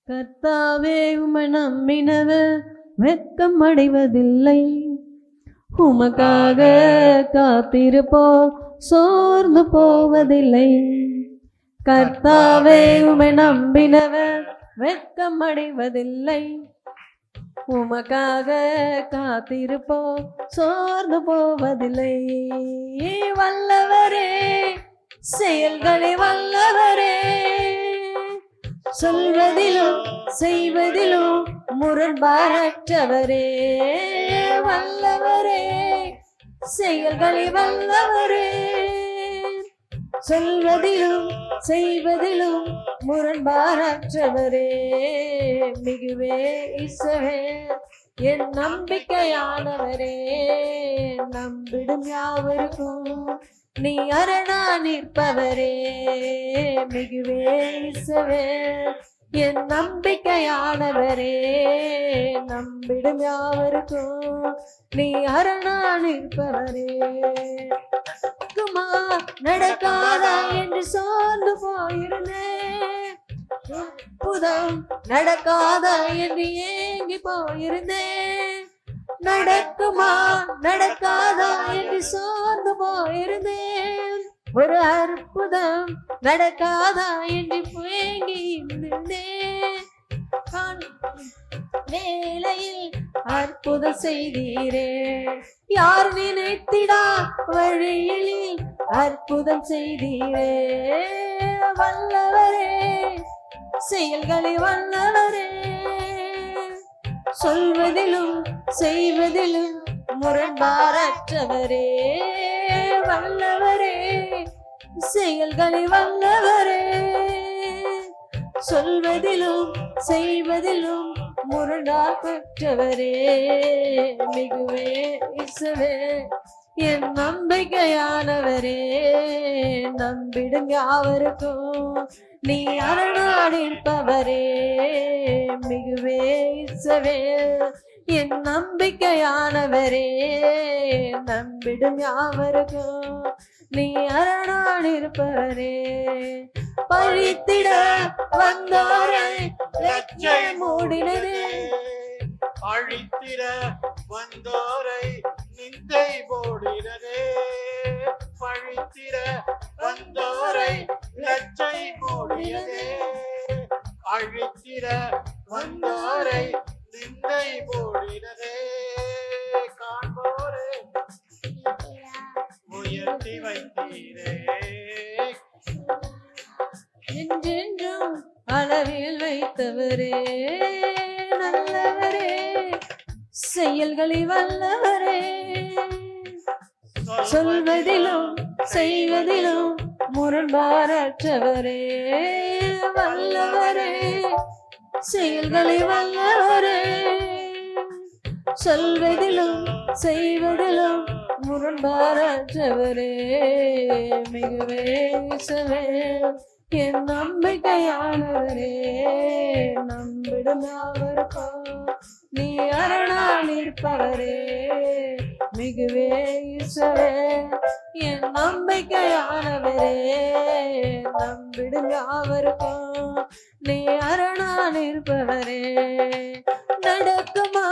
கர்த்தாவே உம்மை நம்பினவர் வெட்கம் அடைவதில்லை. உமக்காக காத்திருப்போ சோர்ந்து போவதில்லை. கர்த்தாவே உம்மை நம்பினவர் வெட்கம் அடைவதில்லை. உமக்காக காத்திருப்போ சோர்ந்து போவதில்லை. வல்லவரே செயல்களை வல்லவரே, சொல்வதிலும் செய்வதிலும் முரண்பாரற்றவரே. வல்லவரே செயல்களை வல்லவரே, சொல்வதிலும் செய்வதிலும் முரண்பாரற்றவரே. மிகுவே இஸ்ரவேல் என் நம்பிக்கையானவரே, நம்பிடும் யாவருக்கும் நீ அரணா நிற்பவரே. மிகுவே இஸ்ரவேல் என் நம்பிக்கையானவரே, நம்பிடும் யாவருக்கும் நீ அரணா நிற்பவரே. நடக்காதா என்று சோர்ந்து போயிருந்தேன், புதம் நடக்காதா என்று ஏங்கி போயிருந்தேன். நடக்குமா நடக்காதா என்று சோர்ந்து போயிருந்தேன், ஒரு அற்புதம் நடக்காதா என்று ஏங்கி இருந்தேன். வேளையில் அற்புதம் செய்தீரே, யார் நினைத்திடா வழியில் அற்புதம் செய்தீரே. வல்லவரே செயல்களை வல்லவரே, சொல்வதிலும் செய்வதிலும் முரண்பாரற்றவரே. வல்லவரே செயல்களை வல்லவரே, சொல்வதிலும் செய்வதிலும் முரண்பாரற்றவரே. மிகுவே இஸ்ரவேல் என் நம்பிக்கையானவரே, நம்பிடும் யாவருக்கும் நீ அரணா நிற்பவரே. மிகுவே இஸ்ரவேல் என் நம்பிக்கையானவரே, நம்பிடும் யாவருக்கும் நீ அரணா நிற்பவரே. பழித்திட வந்தோரை லட்சை மூடினது, அழித்திட வந்தோரை நிந்தை போடினதே. பழித்திட வந்தோரை லட்சை மூடினதே, அழித்திட வந்தோரை நிந்தை போடினதே. காண்போரே உயர்த்தி வைத்தீரே, என்றென்றும் அளவில் வைத்தவரே. நல்லவரே செயல்களை வல்லவரே, சொல்வதிலும் செய்வதிலும் முரண்பாரற்றவரே. வல்லவரே செயல்களை வல்லவரே, சொல்வதிலும் செய்வதிலும் முரண்பாரற்றவரே. மிகுவே இஸ்ரவேல் என் நம்பிக்கையானவரே, நம்பிடும் யாவருக்கும் நீ அரணா நிற்பவரே. மிகுவே இஸ்ரவேல் என் நம்பிக்கையானவரே, நம்பிடும் யாவருக்கும் நீ அரணா நிற்பவரே. நடக்குமா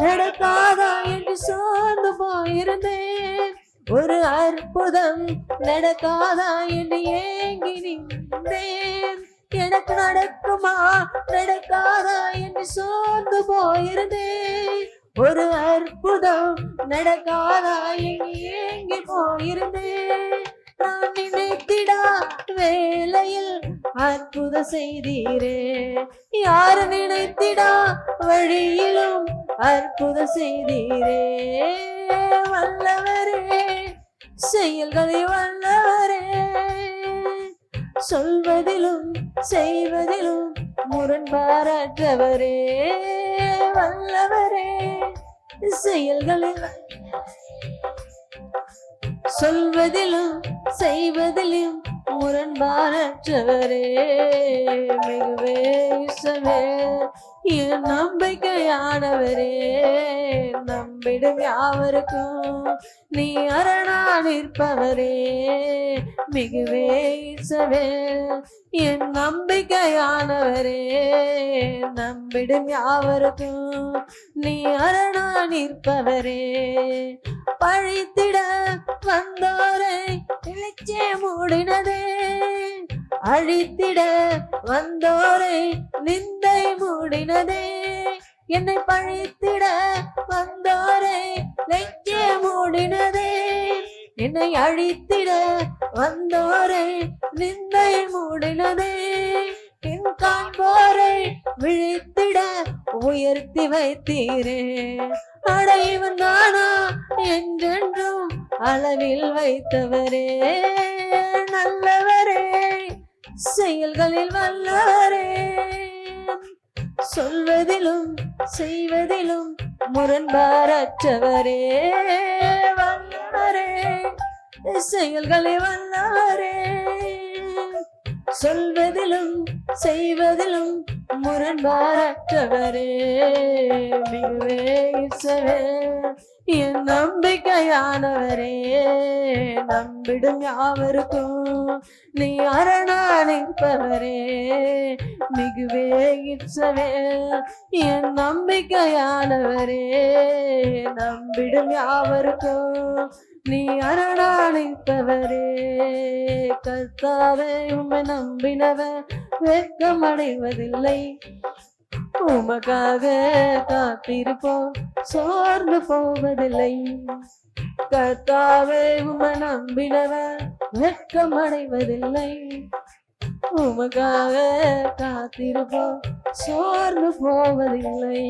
நடக்காதா என்று சோர்ந்து போயிருந்தேன், ஒரு அற்புதம் நடக்காதா என்று ஏங்கி நின்றேன். எனக்கு நடக்குமா நடக்காதா என்று சோர்ந்து போயிருந்தேன், ஒரு அற்புதம் நடக்காதா என்று ஏங்கி போயிருந்தேன். நான் நினைத்திடா வேளையில் அற்புதம் செய்தீரே, யார் நினைத்திடா வழியிலும் அற்புதம் செய்தீரே. வல்லவரே செயல்களை வல்லவரே, சொல்வதிலும் செய்வதிலும் முரண்பாரற்றவரே. வல்லவரே செயல்களை சொல்வதிலும் செய்வதிலும் முரண்பாரற்றவரே. மிகுவே இஸ்ரவேல் என் நம்பிக்கையானவரே, நம்பிடும் யாவருக்கும் நீ அரணா நிற்பவரே மிகுவே இஸ்ரவேல் என் நம்பிக்கையானவரே நம்பிடும் யாவருக்கும் நீ அரணா நிற்பவரே பழித்திட வந்தோரை இழைச்சே மூடினதே அழித்திட வந்தோரை நிந்தை மூடினதே என்னை பழித்திட வந்தோரை நெஞ்சே மூடினதே என்னை அழித்திட வந்தோரை நிந்தை மூடினதே என் காண்போரை விழித்திட உயர்த்தி வைத்தீரே அடைவன் நானா என்றென்றும் அளவில் வைத்தவரே நல்லவரே செயல்களில் வல்லவரே சொல்வதிலும் செய்வதிலும் முரண்பாரற்றவரே வல்லவரே செயல்களில் வல்லவரே சொல்வதிலும் செய்வதிலும் முரண்பாரற்றவரே மிகுவே இஸ்ரவேல் என் நம்பிக்கையானவரே நம்பிடும் யாவருக்கும் நீ அரணா நிற்பவரே மிகுவே இஸ்ரவேல் என் நம்பிக்கையானவரே நம்பிடும் யாவருக்கும் நீ அரணா நிற்பவரே கர்த்தாவே உம்மை நம்பினவர் வெட்கமடைவதில்லை உமக்காக காத்திருப்போம் சோர்ந்து போவதில்லை கர்த்தாவே உம்மை நம்பினவர் வெட்கமடைவதில்லை உமக்காக காத்திருப்போம் சோர்ந்து போவதில்லை